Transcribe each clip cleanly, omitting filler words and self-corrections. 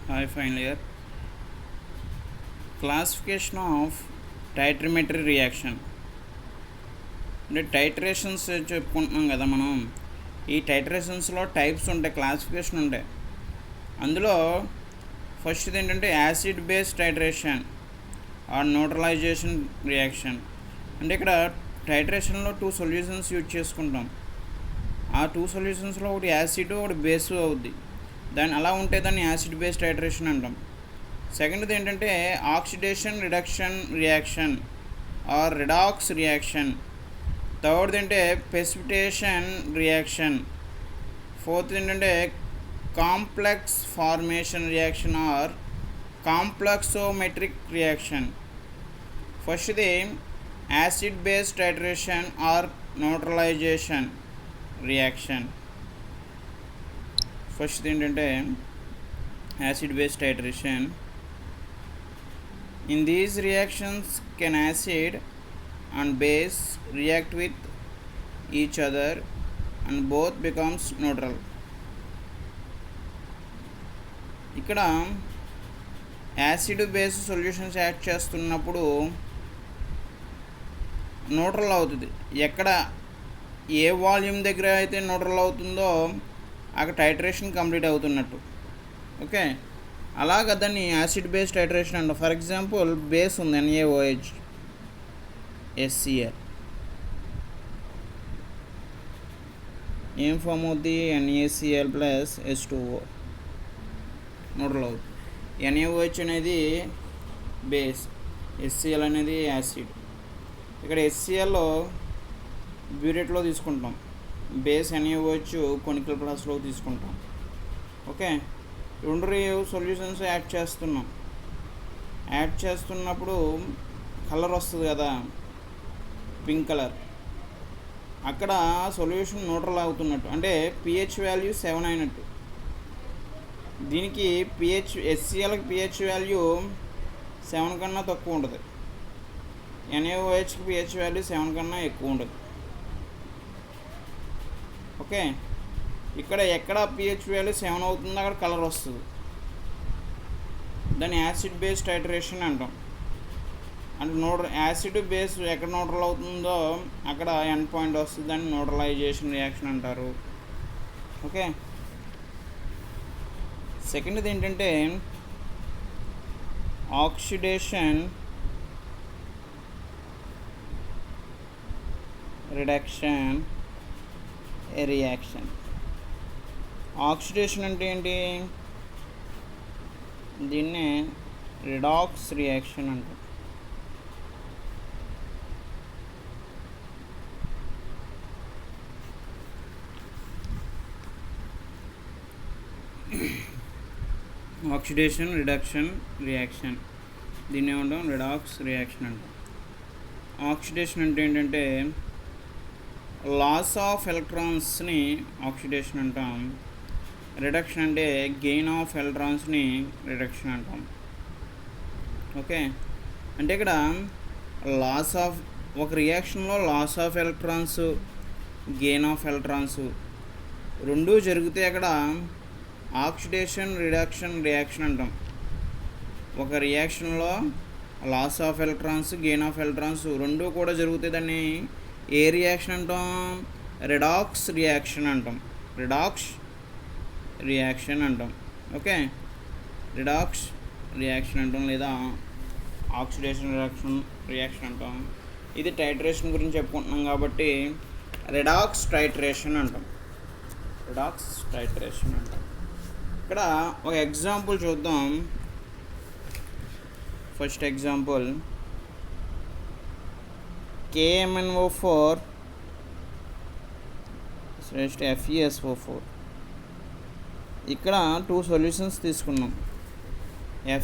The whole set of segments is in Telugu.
Hi, final year. Classification of titrometry reaction. అంటే టైట్రేషన్స్ చెప్పుకుంటున్నాం కదా మనం. ఈ టైట్రేషన్స్లో టైప్స్ ఉంటాయి, క్లాసిఫికేషన్ ఉంటాయి. అందులో ఫస్ట్ ఏంటంటే acid base titration or neutralization reaction. అంటే ఇక్కడ టైట్రేషన్లో 2 సొల్యూషన్స్ యూజ్ చేసుకుంటాం. ఆ 2 సొల్యూషన్స్లో ఒకటి యాసిడ్, ఒకటి బేస్ అవుద్ది. దాన్ని అలా ఉంటే దాన్ని యాసిడ్ బేస్ టైట్రేషన్ అంటాం. సెకండ్ది ఏంటంటే oxidation reduction reaction or redox reaction. థర్డ్ది అంటే ప్రెసిపిటేషన్ రియాక్షన్. ఫోర్త్ ఏంటంటే complex formation reaction or complexometric reaction. ఫస్ట్ది acid base titration or neutralization reaction. First ఏంటంటే acid base titration. In these reactions, can acid and base react with each other and both becomes neutral. ఇక్కడ యాసిడ్ బేస్ సొల్యూషన్స్ యాడ్ చేస్తున్నప్పుడు న్యూట్రల్ అవుతుంది. ఎక్కడ ఏ వాల్యూమ్ దగ్గర అయితే న్యూట్రల్ అవుతుందో అక్కడ టైట్రేషన్ కంప్లీట్ అవుతున్నట్టు. ఓకే, అలాగ దాన్ని యాసిడ్ బేస్ టైట్రేషన్ అంట. ఫర్ ఎగ్జాంపుల్ బేస్ ఉంది NaOH HCl. ఏం ఫామ్ అవుద్ది? NaCl ప్లస్ H2O న్యూట్రల్ అవుతుంది. NaOH అనేది బేస్, HCl అనేది యాసిడ్. ఇక్కడ HClలో బ్యూరేట్లో తీసుకుంటాం, బేస్ NaOH కొనికల్ ప్లస్లో తీసుకుంటాం. ఓకే, రెండు సొల్యూషన్స్ యాడ్ చేస్తున్నాం. యాడ్ చేస్తున్నప్పుడు కలర్ వస్తుంది కదా, పింక్ కలర్. అక్కడ సొల్యూషన్ న్యూట్రల్ అవుతున్నట్టు, అంటే pH వాల్యూ 7 అయినట్టు. దీనికి HClకి pH వాల్యూ 7 కన్నా తక్కువ ఉంటుంది, NaOHకి pH వాల్యూ 7 కన్నా ఎక్కువ ఉంటుంది. ఓకే, ఇక్కడ ఎక్కడ pH వాల్యూ 7 అవుతుందో అక్కడ కలర్ వస్తుంది. దాన్ని యాసిడ్ బేస్ టైట్రేషన్ అంటాం. అంటే యాసిడ్ బేస్ ఎక్కడ న్యూట్రల్ అవుతుందో అక్కడ ఎండ్ పాయింట్ వస్తుంది, దాన్ని న్యూట్రలైజేషన్ రియాక్షన్ అంటారు. ఓకే, సెకండ్ది ఏంటంటే ఆక్సిడేషన్ రిడక్షన్ రియాక్షన్. ఆక్సిడేషన్ అంటే ఏంటి? దీన్నే రిడాక్స్ రియాక్షన్ అంటారు. ఆక్సిడేషన్ రిడక్షన్ రియాక్షన్, దీన్ని ఏమంటాం? రిడాక్స్ రియాక్షన్ అంటాం. ఆక్సిడేషన్ అంటే ఏంటంటే లాస్ ఆఫ్ ఎలక్ట్రాన్స్ని ఆక్సిడేషన్ అంటాం. రిడక్షన్ అంటే గెయిన్ ఆఫ్ ఎలక్ట్రాన్స్ని రిడక్షన్ అంటాం. ఓకే, అంటే ఇక్కడ లాస్ ఆఫ్ ఒక రియాక్షన్లో loss of electrons, gain of electrons రెండూ జరిగితే అక్కడ ఆక్సిడేషన్ రిడక్షన్ రియాక్షన్ అంటాం. ఒక రియాక్షన్లో loss of electrons, gain of electrons రెండూ కూడా జరిగితే దాన్ని ఏ రియాక్షన్ అంటాం? రిడాక్స్ రియాక్షన్ అంటాం. రిడాక్స్ రియాక్షన్ అంటాం. ఓకే, రిడాక్స్ రియాక్షన్ అంటాం, లేదా ఆక్సిడేషన్ రియాక్షన్ అంటాం. ఇది టైట్రేషన్ గురించి చెప్పుకుంటున్నాం కాబట్టి రిడాక్స్ టైట్రేషన్ అంటాం. రిడాక్స్ టైట్రేషన్ అంటాం. ఇక్కడ ఒక ఎగ్జాంపుల్ చూద్దాం. First example KMnO4 FeSO4. ఇక్కడ 2 సొల్యూషన్స్ తీసుకున్నాం.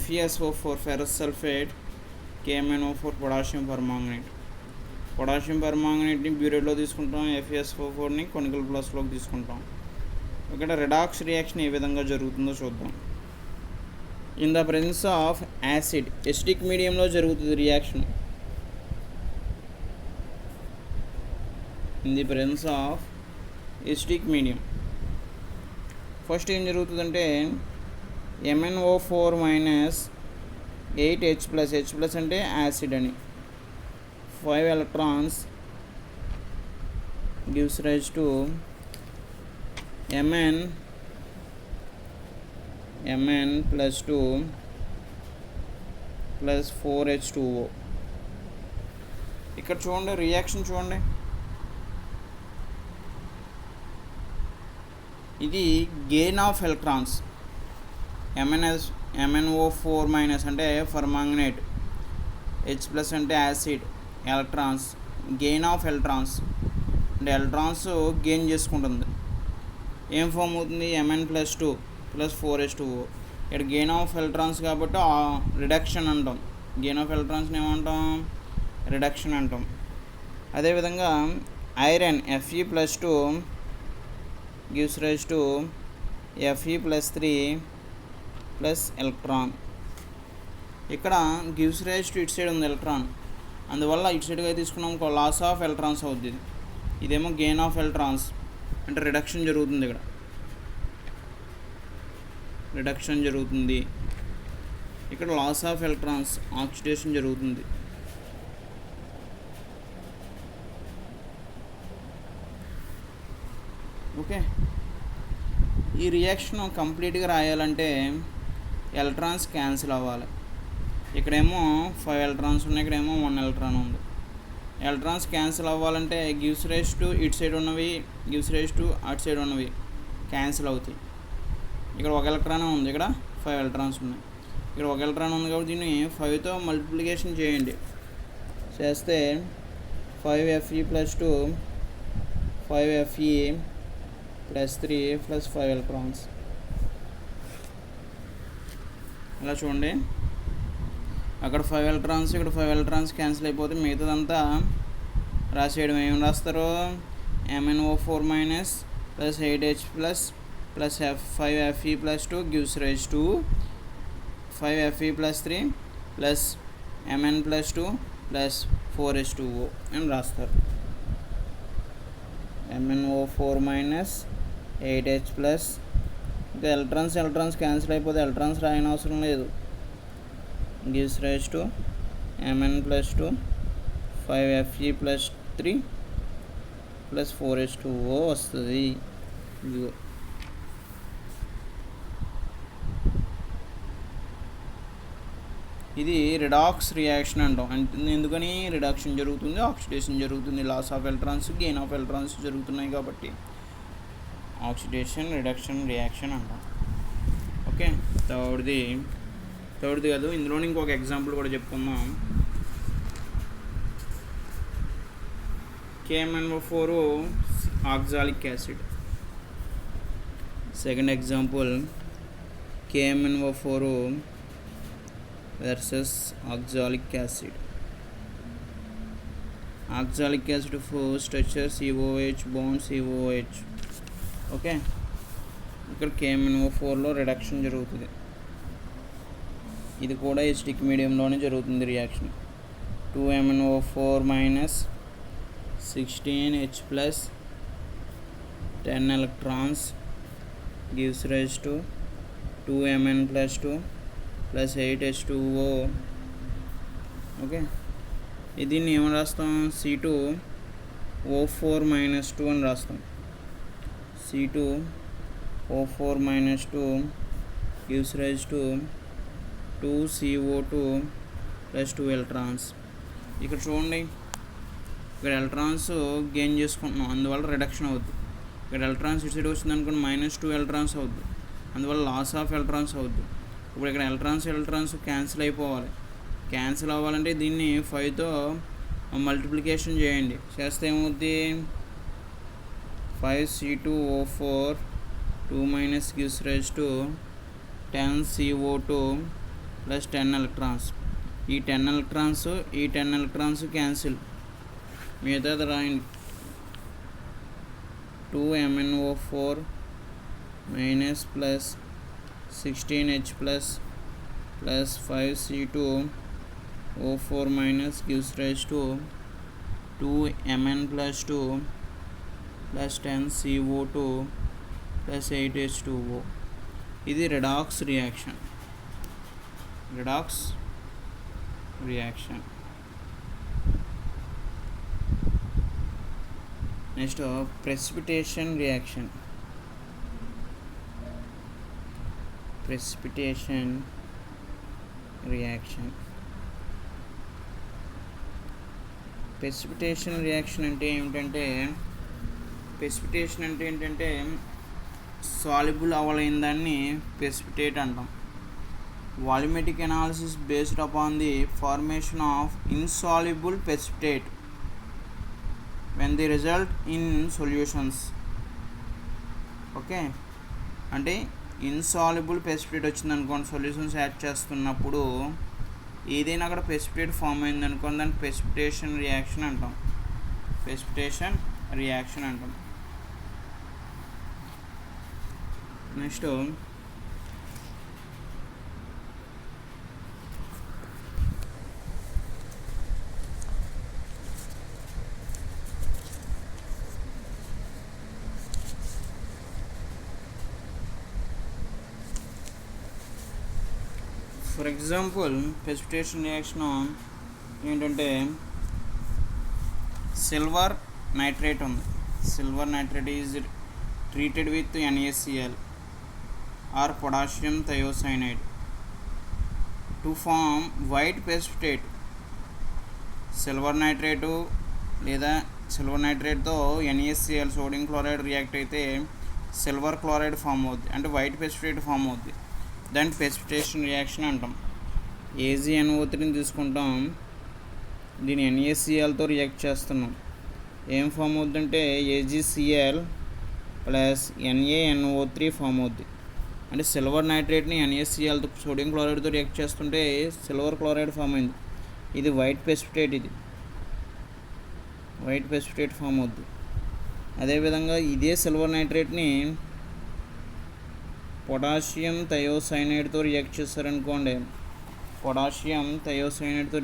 FeSO4 ferrous sulphate, KMnO4 potassium permanganate. Potassium పర్మాంగనేట్ని బ్యూరేట్లో తీసుకుంటాం, FeSO4ని కొనికల్ ప్లస్లోకి తీసుకుంటాం. ఇక్కడ రిడాక్స్ రియాక్షన్ ఏ విధంగా జరుగుతుందో చూద్దాం. In the presence of acid, acidic మీడియంలో జరుగుతుంది reaction. In the presence of acidic medium first ఏం జరుగుతుందంటే MnO4 minus 8H plus అంటే యాసిడ్ అని 5 electrons gives rise to Mn plus 2 plus 4H2O. ఇక్కడ చూడండి రియాక్షన్ చూడండి, ఇది gain of electrons. MnO4 minus అంటే పర్మాంగనేట్, H ప్లస్ అంటే acid, electrons, gain of electrons అంటే ఎలక్ట్రాన్స్ గెయిన్ చేసుకుంటుంది. ఏం ఫామ్ అవుతుంది? Mn plus 2 plus 4H2O. ఇక్కడ గెయిన్ ఆఫ్ ఎలక్ట్రాన్స్ కాబట్టి రిడక్షన్ అంటాం. గెయిన్ ఆఫ్ ఎలక్ట్రాన్స్ని ఏమంటాం? రిడక్షన్ అంటాం. అదేవిధంగా iron Fe plus 2 gives rise to Fe plus 3 plus electron. ఇక్కడ గివ్స్ రైజ్ టు ఇటు సైడ్ ఉంది ఎలక్ట్రాన్, అందువల్ల ఇటు సైడ్గా తీసుకున్నాం లాస్ ఆఫ్ ఎలక్ట్రాన్స్ అవుతుంది. ఇదేమో గెయిన్ ఆఫ్ ఎలక్ట్రాన్స్ అంటే రిడక్షన్ జరుగుతుంది. ఇక్కడ రిడక్షన్ జరుగుతుంది, ఇక్కడ లాస్ ఆఫ్ ఎలక్ట్రాన్స్ ఆక్సిడేషన్ జరుగుతుంది. ఓకే, ఈ రియాక్షన్ కంప్లీట్గా రాయాలంటే ఎలక్ట్రాన్స్ క్యాన్సిల్ అవ్వాలి. ఇక్కడేమో 5 electrons ఉన్నాయి, ఇక్కడేమో 1 electron ఉంది. ఎలక్ట్రాన్స్ క్యాన్సిల్ అవ్వాలంటే గివ్స్ రైజ్ టు ఇటు సైడ్ ఉన్నవి, గివ్స్ రైజ్ టు అటు సైడ్ ఉన్నవి క్యాన్సిల్ అవుతాయి. ఇక్కడ 1 electron ఉంది, ఇక్కడ 5 electrons ఉన్నాయి. ఇక్కడ 1 electron ఉంది కాబట్టి దీన్ని 5తో మల్టిప్లికేషన్ చేయండి. చేస్తే 5Fe plus 2 5Fe plus 3 plus 5 electrons. ఇలా చూడండి, అక్కడ 5 electrons, ఇక్కడ 5 electrons క్యాన్సిల్ అయిపోతే మిగతాదంతా రాసేయడం. ఏమి రాస్తారు? MnO4 minus plus 8H plus 5Fe plus 2 gives rise to 5Fe plus 3 plus Mn plus 2 plus 4H2O అని రాస్తారు. MnO4 మైనస్ 8H ప్లస్, ఇంకా ఎలక్ట్రాన్స్ క్యాన్సిల్ అయిపోతే ఎలక్ట్రాన్స్ రాయని అవసరం లేదు. Gives rise to Mn plus 2 5Fe plus 3 plus 4H2O వస్తుంది. ఇది రిడాక్స్ రియాక్షన్ అంటాం. ఎందుకని? రిడక్షన్ జరుగుతుంది, ఆక్సిడేషన్ జరుగుతుంది, loss of electrons, gain of electrons జరుగుతున్నాయి కాబట్టి ఆక్సిడేషన్ రిడక్షన్ రియాక్షన్ అంటాం. ఓకే, థర్డ్ది కాదు, ఇందులోని ఇంకొక ఎగ్జాంపుల్ కూడా చెప్పుకుందాం. KMnO4 oxalic acid. Second example KMnO4 versus oxalic acid. Oxalic acid for structure COH bond COH. Okay, ఇక్కడ KMnO4లో రిడక్షన్ జరుగుతుంది. ఇది కూడా ఎసిడిక్ మీడియంలోనే జరుగుతుంది reaction. 2MnO4 minus 16H plus 10 electrons gives rise to 2Mn plus 2 plus 8H2O. Okay, దీన్ని ఏమని రాస్తాం? C2O4 మైనస్ 2 అని రాస్తాం. C2O4 minus 2 gives rise to 2CO2 plus 2 electrons. ఇక్కడ చూడండి, ఇక్కడ ఎలక్ట్రాన్స్ గెయిన్ చేసుకుంటున్నాం, అందువల్ల రిడక్షన్ అవుద్ది. ఇక్కడ ఎలక్ట్రాన్స్ ఇటు సైడ్ వచ్చింది అనుకోండి, -2 electrons అవుద్ది, అందువల్ల లాస్ ఆఫ్ ఎలక్ట్రాన్స్ అవుద్ది. ఇప్పుడు ఇక్కడ ఎలక్ట్రాన్స్ క్యాన్సిల్ అయిపోవాలి. క్యాన్సిల్ అవ్వాలంటే దీన్ని 5తో మల్టిప్లికేషన్ చేయండి. చేస్తే ఏమవుద్ది? 5C2O4 2 minus gives rise to 10CO2 plus 10 electrons. ఈ 10 electrons క్యాన్సిల్, మిగతాది రాయండి. 2MnO4 minus plus 16H plus 5C2O4 minus gives rise to 2Mn plus 2 plus 10CO2 plus 8H2O. ఇది redox reaction. Next precipitation reaction. Precipitation reaction అంటే ఏంటంటే సాల్యుబుల్ అవ్వలేని దాన్ని ప్రెసిపిటేట్ అంటాం. Volumetric analysis based upon the formation of insoluble precipitate when they result in solutions. Okay, అంటే ఇన్సాల్యుబుల్ ప్రెసిపిటేట్ వచ్చింది అనుకోండి, సొల్యూషన్స్ యాడ్ చేస్తున్నప్పుడు ఏదైనా అక్కడ ప్రెసిపిటేట్ ఫామ్ అయింది అనుకోండి, దాన్ని ప్రెసిపిటేషన్ రియాక్షన్ అంటాం. Next for example precipitation reaction ఏంటంటే సిల్వర్ నైట్రేట్ ఉంది. Silver nitrate is treated with NaCl or potassium thiocyanide to form white precipitate. Silver nitrate లేదా సిల్వర్ నైట్రేట్తో NaCl సోడియం క్లోరైడ్ రియాక్ట్ అయితే సిల్వర్ క్లోరైడ్ ఫామ్ అవుద్ది, అంటే వైట్ ప్రెసిపిటేట్ ఫామ్ అవుద్ది. దాన్ని ప్రెసిపిటేషన్ రియాక్షన్ అంటాం. AgNO3ని తీసుకుంటాం, దీన్ని NaClతో రియాక్ట్ చేస్తున్నాం. ఏం ఫామ్ అవుద్దంటే AgCl ప్లస్ NaNO3 ఫామ్ అవుద్ది. అంటే సిల్వర్ నైట్రేట్ని NaClతో సోడియం క్లోరైడ్తో రియాక్ట్ చేస్తుంటే సిల్వర్ క్లోరైడ్ ఫామ్ అయింది. ఇది వైట్ ప్రెసిపిటేట్ ఫామ్ అవుద్ది. అదేవిధంగా ఇదే సిల్వర్ నైట్రేట్ని పొటాషియం థయోసైనైడ్తో రియాక్ట్ చేస్తారనుకోండి,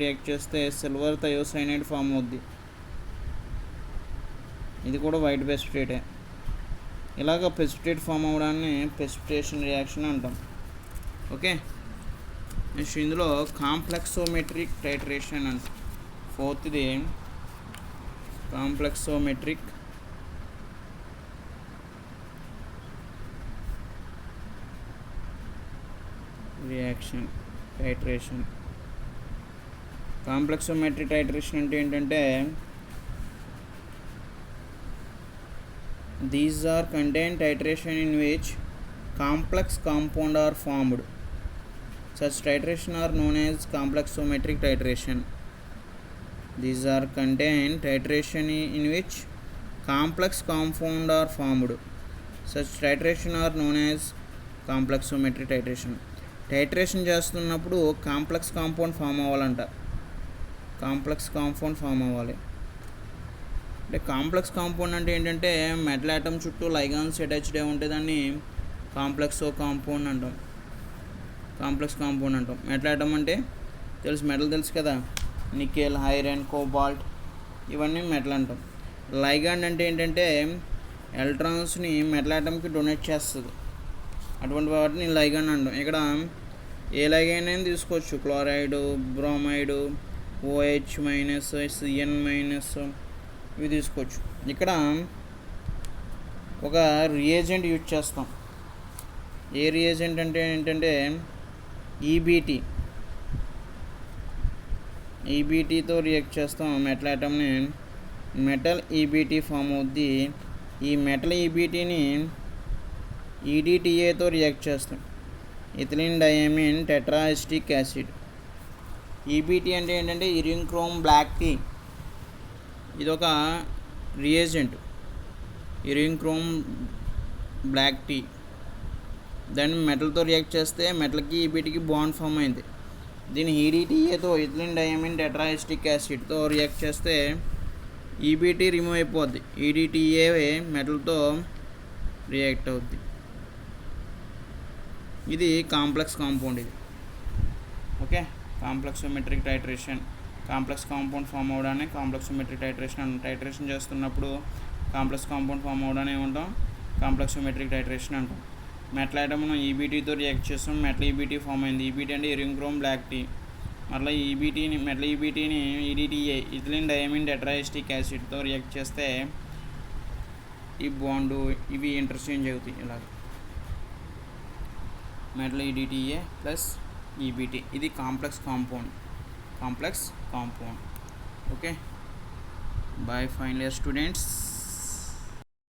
రియాక్ట్ చేస్తే సిల్వర్ థయోసైనైడ్ ఫామ్ అవుద్ది. ఇది కూడా వైట్ ప్రెసిపిటేటే. ఇలాగ ప్రెసిపిటేట్ ఫామ్ అవ్వడాన్ని ప్రెసిపిటేషన్ రియాక్షన్ అంటాం. ఓకే, నెక్స్ట్ ఇందులో కాంప్లెక్సోమెట్రిక్ టైట్రేషన్ అంట. ఫోర్త్ది కాంప్లెక్సోమెట్రిక్ టైట్రేషన్. కాంప్లెక్సోమెట్రిక్ టైట్రేషన్ అంటే ఏంటంటే these are contained titration in which complex compound are formed. Such titration are known as complexometric titration. These are contained titration in which complex compound are formed. Such titration are known as complexometric titration. Titration చేస్తున్నప్పుడు కాంప్లెక్స్ కాంపౌండ్ ఫామ్ అవ్వాలంట. అంటే కాంప్లెక్స్ కాంపౌండ్ అంటే ఏంటంటే మెటల్ ఆటమ్ చుట్టూ లైగాన్స్ అటాచ్డ్ అయి ఉంటే దాన్ని కాంప్లెక్స్ కాంపౌండ్ అంటాం. మెటల్ ఆటమ్ అంటే మెటల్ తెలుసు కదా, నికెల్, ఐరన్, కోబాల్ట్, ఇవన్నీ మెటల్ అంటాం. లైగాండ్ అంటే ఏంటంటే ఎలక్ట్రాన్స్ని మెటల్ ఆటమ్కి డొనేట్ చేస్తుంది, అటువంటి వాటిని లైగాండ్ అంటాం. ఇక్కడ ఏ లైగాండ్ అయినా తీసుకోవచ్చు, క్లోరైడ్, బ్రోమైడ్, OH-, Cn-, ఇవి తీసుకోవచ్చు. ఇక్కడ ఒక రియేజెంట్ యూజ్ చేస్తాం. ఏ రియేజెంట్ అంటే ఏంటంటే ఈబీటీతో రియాక్ట్ చేస్తాం మెటల్ ఆటమ్ని. మెటల్ ఈబీటీ ఫామ్ అవుద్ది. ఈ మెటల్ ఈబీటీని EDTAతో రియాక్ట్ చేస్తాం, ఇథిలిన్ డయామిన్ టెట్రాఎస్టిక్ యాసిడ్. ఈబీటీ అంటే ఏంటంటే ఇరియం క్రోమ్ బ్లాక్ టీ. ఇదొక రియేజెంట్, ఇరియం క్రోమ్ బ్లాక్ టీ. దాన్ని మెటల్తో రియాక్ట్ చేస్తే మెటల్కి ఈబీటీకి బాండ్ ఫామ్ అయింది. దీన్ని EDTAతో ఇథిలిన్ డయామిన్ టెట్రాఎస్టిక్ యాసిడ్తో రియాక్ట్ చేస్తే ఈబీటీ రిమూవ్ అయిపోద్ది, EDTA మెటల్తో రియాక్ట్ అవుద్ది. ఇది కాంప్లెక్స్ కాంపౌండ్. ఇది okay, complexometric titration. Complex compound form అవడాన్ని కాంప్లెక్సోమెట్రిక్ టైట్రేషన్ చేస్తున్నప్పుడు కాంప్లెక్స్ కాంపౌండ్ ఫామ్ అవడాన్ని ఏమంటాం, కాంప్లెక్సోమెట్రిక్ టైట్రేషన్ అంటాం. మెటల్ ఐటమ్ మనం ఈబీటీతో రియాక్ట్ చేస్తాం, మెటల్ ఈబీటీ ఫామ్ అయింది. ఈబీటీ అంటే ఇరియం క్రోమ్ బ్లాక్ టీ. మళ్ళీ ఈబీటీని మెటల్ ఈబీటీని ఈడీటీఏ ఇథిలిన్ డయామిన్ టెట్రాఎస్టిక్ యాసిడ్తో రియాక్ట్ చేస్తే ఈ బాండు ఇవి ఇంటర్చేంజ్ అవుతాయి. ఇలాగ మెటల్ ఈడీటీఏ ప్లస్ ఈబీటీ, ఇది complex compound. Okay, bye final year students.